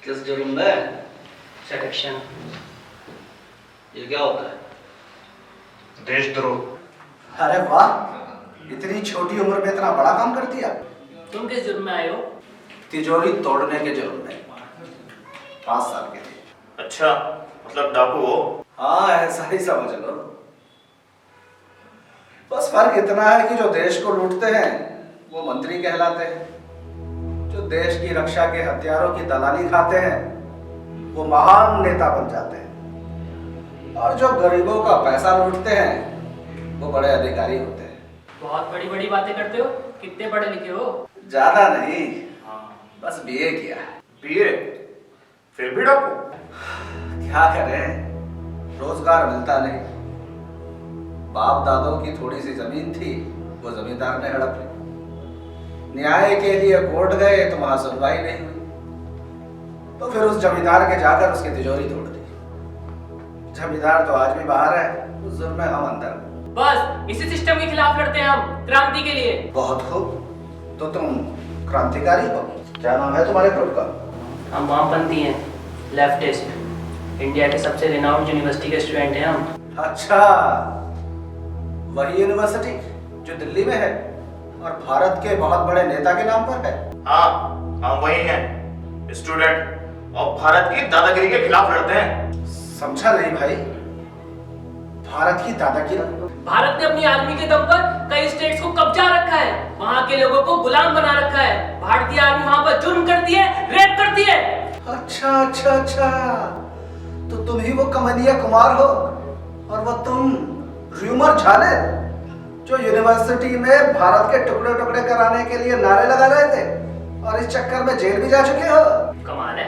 किस जुर्म में? सेडक्शन। ये क्या होता है? देशद्रोह। अरे वाह, इतनी छोटी उम्र में इतना बड़ा काम कर दिया। तुम किस जुर्म में आए हो? तिजोरी तोड़ने के जुर्म में। 5 साल के थे। अच्छा, मतलब डाकू हो? हाँ, ऐसा ही समझ लो। बस फर्क इतना है कि जो देश को लूटते हैं वो मंत्री कहलाते हैं, जो देश की रक्षा के हथियारों की दलाली खाते हैं वो महान नेता बन जाते हैं, और जो गरीबों का पैसा लूटते हैं वो बड़े अधिकारी होते हैं। बहुत बड़ी बड़ी बातें करते हो। कितने पढ़े लिखे हो? ज्यादा नहीं, बस बीए किया है। बीए? फिर भी डाकू? क्या करें, रोजगार मिलता नहीं। बाप दादों की थोड़ी सी जमीन थी, वो जमींदार ने हड़प ली। न्याय के लिए कोर्ट गए तो वहां सुनवाई नहीं हुई, तो फिर उस जमींदार के जाकर उसकी तिजोरी तोड़ दी। जमींदार तो आज भी बाहर है, उस जुर्म में हम अंदर। बस इसी सिस्टम के खिलाफ लड़ते हैं हम, क्रांति के लिए। बहुत खूब, तो तुम क्रांतिकारी हो। क्या नाम है तुम्हारे ग्रुप का? हम वामपंथी हैं, लेफ्टिस्ट। इंडिया के सबसे रिनाउंड यूनिवर्सिटी के स्टूडेंट हैं हम। अच्छा, वही यूनिवर्सिटी जो दिल्ली में है और भारत के बहुत बड़े नेता के नाम पर है। हाँ, हम वही हैं, स्टूडेंट, और भारत की दादागिरी के खिलाफ लड़ते हैं। समझा नहीं भाई, भारत की दादागिरी? भारत ने अपनी आर्मी के दम पर कई स्टेट्स को कब्जा रखा है, वहाँ के लोगों को गुलाम बना रखा है। भारतीय आर्मी वहाँ पर जुर्म करती है, रेप करती है। अच्छा अच्छा अच्छा, तो तुम ही वो कमनिया कुमार हो, और वो तुम र्यूमर झाले जो यूनिवर्सिटी में भारत के टुकड़े टुकड़े कराने के लिए नारे लगा रहे थे और इस चक्कर में जेल भी जा चुके हो। कमाल है,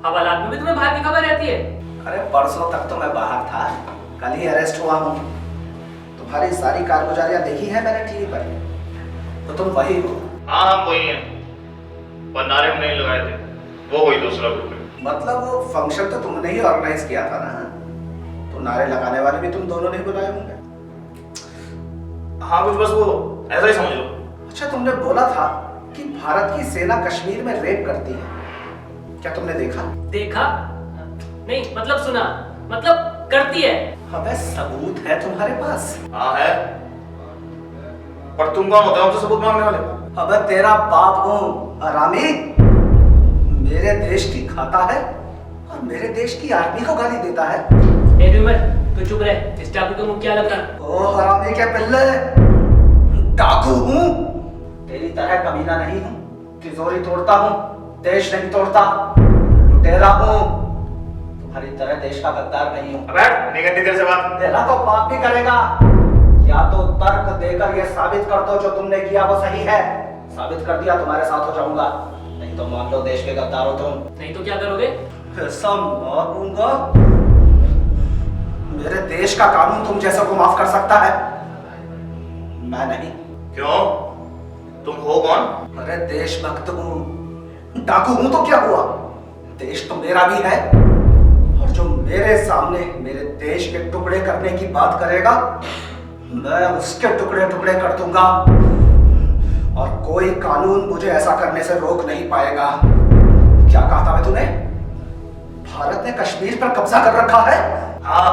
हवालात में भी तुम्हें बाहर की खबर रहती है। अरे परसों तक तो मैं बाहर था, कल ही अरेस्ट हुआ हूँ। तुम्हारी सारी कारगुजारियां देखी है मैंने टीवी पर, तो तुम वही हो। हाँ, हम वही हैं, पर नारे हम नहीं लगाए थे, वो कोई दूसरा ग्रुप है। मतलब वो फंक्शन तो तुमने ही ऑर्गेनाइज किया था ना, तो नारे लगाने वाले भी तुम दोनों ने बुलाए होंगे। हाँ, कुछ बस वो ऐसा ही समझ लो। अच्छा, तुमने बोला था कि भारत की सेना कश्मीर में रेप करती है, क्या तुमने देखा? देखा नहीं, मतलब सुना, मतलब करती है। अबे सबूत है तुम्हारे पास? हाँ है, पर तुम कौन होते हो हमसे सबूत मांगने वाले? अबे तेरा बाप हूँ हरामी, मेरे देश की खाता है और मेरे देश की आर्मी को गाली देता है। ए र्यूमर, तू चुप रह, इस डाकू का मुंह क्या लग रहा? ओ हरामी के पिल्ले, डाकू हूँ, तेरी तरह कमीना नहीं हूँ। तिजोरी तोड़ता हूँ, देश नहीं तोड़ता। लुटेरा हूँ, तुम्हारी तरह देश का गद्दार नहीं हूँ। अबे निकल निकल से बात। तेरा तो बाप भी करेगा, या तो तर्क देकर ये साबित कर दो जो तुमने किया वो सही है। साबित कर दिया तुम्हारे साथ हो जाऊंगा, नहीं तो मान लो देश के गद्दार हो तुम। नहीं तो क्या करोगे? ऐसा मारूंगा, मेरे देश का कानून तुम जैसा को माफ कर सकता है, मैं नहीं। क्यों? तुम हो कौन? अरे देशभक्त हूँ, डाकू हूँ तो क्या हुआ, देश तो मेरा भी है, और जो मेरे सामने मेरे देश के टुकड़े करने की बात करेगा मैं उसके टुकड़े टुकड़े कर दूंगा, और कोई कानून मुझे ऐसा करने से रोक नहीं पाएगा। क्या कहा था तूने? भारत ने कश्मीर पर कब्जा कर रखा है? हाँ,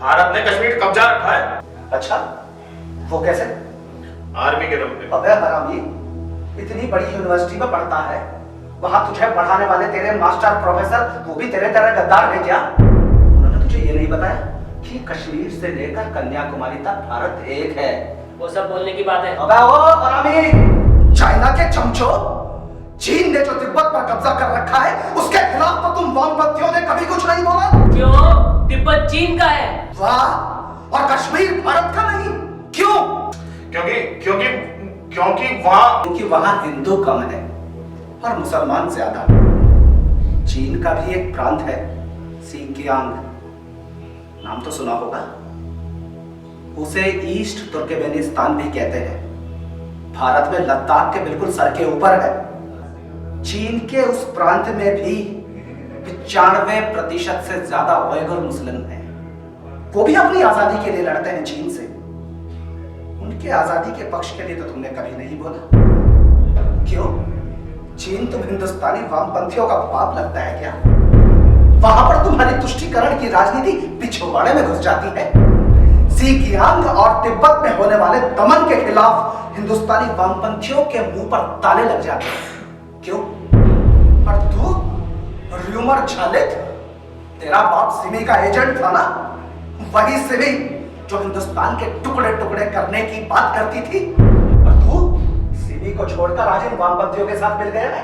भारत ने कश्मीर कब्जा रखा है। अच्छा, वो कैसे? आर्मी के दम पे। अबे हरामी, इतनी बड़ी यूनिवर्सिटी में पढ़ता है, वहां तुझे पढ़ाने वाले तेरे मास्टर प्रोफेसर वो भी तेरे तरह गद्दार है क्या? उन्होंने तुझे ये नहीं बताया कि कश्मीर से लेकर कन्याकुमारी तक भारत एक है? वो सब बोलने की बात है। अबे ओ हरामी, चाइना के चमचो, चीन ने जो तिब्बत पर कब्जा कर रखा है उसके खिलाफ तो तुम वामपंथियों ने कभी कुछ नहीं बोला। क्यों? तिब्बत चीन का है। वाह, और कश्मीर भारत का नहीं, क्यों? क्योंकि क्योंकि क्योंकि वहां हिंदू कम है और मुसलमान ज्यादा। चीन का भी एक प्रांत है सिंकियांग, नाम तो सुना होगा। उसे ईस्ट तुर्कमेनिस्तान भी कहते हैं, भारत में लद्दाख के बिल्कुल सर के ऊपर है। चीन के उस प्रांत में भी 95% से ज्यादा उइगर मुस्लिम हैं, वो भी अपनी आजादी के लिए लड़ते हैं चीन से। उनके आजादी के पक्ष के लिए तो तुमने कभी नहीं बोला, क्यों? चीन तुम हिंदुस्तानी वामपंथियों का बाप लगता है क्या? वहां पर तुम्हारी तुष्टीकरण की राजनीति पिछवाड़े में घुस जाती है। सीकियांग और तिब्बत में होने वाले दमन के खिलाफ हिंदुस्तानी वामपंथियों के मुंह पर ताले लग जाते हैं। क्यों? और तू र्यूमर झालित, तेरा बाप सिमी का एजेंट था ना? वही सिमी जो हिंदुस्तान के टुकड़े टुकड़े करने की बात करती थी। और तू सिमी को छोड़कर आज इन वामपंथियों के साथ मिल गया है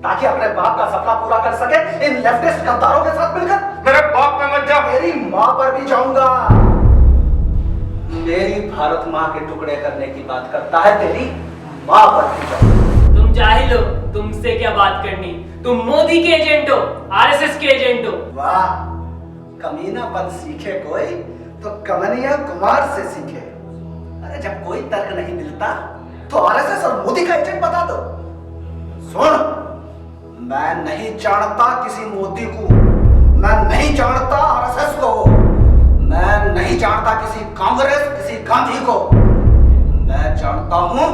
ताकि अपने बाप का सपना पूरा कर सके इन लेफ्टिस्ट गद्दारों के साथ मिलकर। मेरे बाप पे मत जा। मेरी मां पर भी जाऊंगा। मेरी भारत मां के टुकड़े करने की बात करता है, तेरी मां पर भी जाऊंगा। तुम जाहिल हो, तुमसे क्या बात करनी। तुम मोदी के एजेंट हो, आरएसएस के एजेंट हो। वाह, कमीनापन सीखे कोई तो कमनिया कुमार से सीखे। अरे जब कोई तर्क नहीं मिलता तो आरएसएस और मोदी का एजेंट बता दो। सुन, मैं नहीं जानता किसी मोदी को, मैं नहीं जानता आरएसएस को, मैं नहीं जानता किसी कांग्रेस, किसी गांधी को। मैं जानता हूं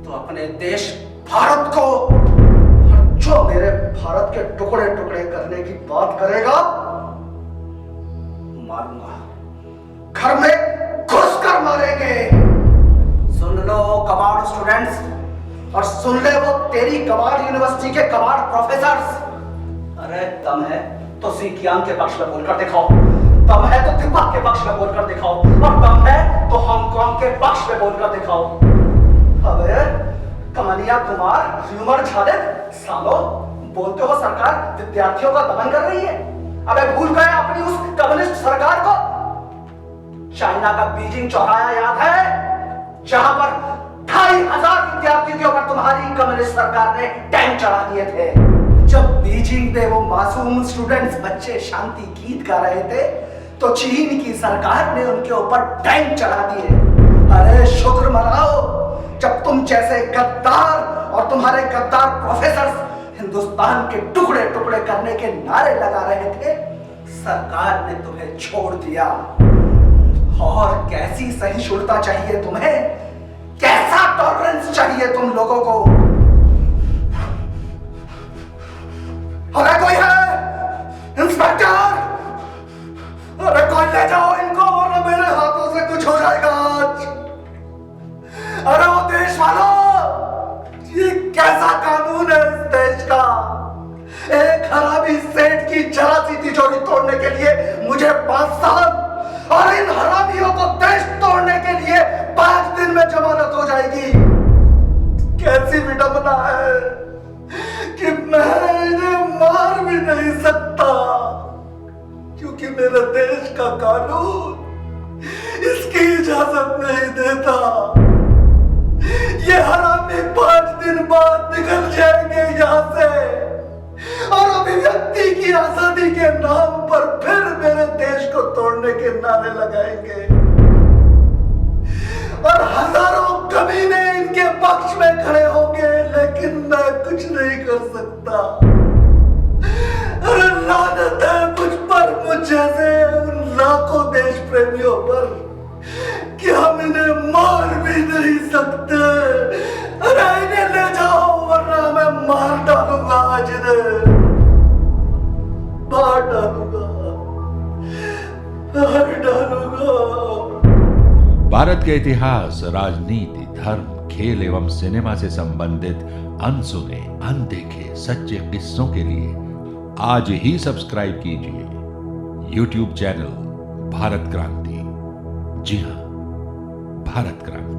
तो अपने देश भारत को। और जो मेरे भारत के टुकड़े टुकड़े करने की बात करेगा, मारूंगा, घर में घुसकर मारेंगे। सुन लो कबाड़ स्टूडेंट्स, और सुन ले वो तेरी कबाड़ यूनिवर्सिटी के कबाड़ प्रोफेसर्स। अरे दम है तो सीकियांग के पक्ष में बोलकर दिखाओ, दम है तो तिब्बत के पक्ष में बोलकर दिखाओ, और दम है तो हांगकांग के पक्ष में बोलकर दिखाओ। अबे कमनिया कुमार, र्यूमर झालित, सालो बोलते हो सरकार विद्यार्थियों का दमन कर रही है। अबे भूल गए अपनी उस कम्युनिस्ट सरकार को? चाइना का बीजिंग चौराहा याद है, जहां पर 2500 विद्यार्थियों के ऊपर तुम्हारी कम्युनिस्ट सरकार ने टैंक चढ़ा दिए थे। जब बीजिंग पे वो मासूम स्टूडेंट्स, बच्चे शांति गीत गा रहे थे तो चीन की सरकार ने उनके ऊपर टैंक चढ़ा दिए। अरे शुक्र मनाओ जब तुम जैसे गद्दार और तुम्हारे गद्दार प्रोफेसर्स हिंदुस्तान के टुकड़े टुकड़े करने के नारे लगा रहे थे, सरकार ने तुम्हें छोड़ दिया। और कैसी सहिष्णुता चाहिए तुम्हें, कैसा टॉलरेंस चाहिए तुम लोगों को? अरे कोई है इंस्पेक्टर? अरे कोई ले जाओ इनको, वरना मेरे हाथों से कुछ हो जाएगा आज। अरे वो देश वालों, ये कैसा कानून है इस देश का? एक हरामी सेठ की जरा सी तिजोरी तोड़ने के लिए मुझे 5 साल, और इन हरामियों को देश तोड़ने के लिए 5 दिन में जमानत हो जाएगी। कैसी विडंबना है कि मैं इन्हें मार भी नहीं सकता, क्योंकि मेरे देश का कानून इसकी इजाजत नहीं देता। ये हरामी 5 दिन बाद निकल जाएंगे यहाँ से, और अभिव्यक्ति की आजादी के नाम पर फिर मेरे देश को तोड़ने के नारे लगाएंगे, और हजारों कमीने इनके पक्ष में खड़े होंगे, लेकिन मैं कुछ नहीं कर सकता। अरे लानत है मुझ पर, मुझ जैसे उन लाखों देश प्रेमियों पर, कि हम इन्हें मार भी नहीं सकते। अरे इन्हें ले जाओ, वरना मैं मार डालूंगा आज इन्हें, मार डालूंगा, मार डालूंगा। भारत के इतिहास, राजनीति, धर्म, खेल एवं सिनेमा से संबंधित अनसुने, अनदेखे सच्चे किस्सों के लिए आज ही सब्सक्राइब कीजिए YouTube चैनल भारत क्रांति। जी हां, भारत क्रांति।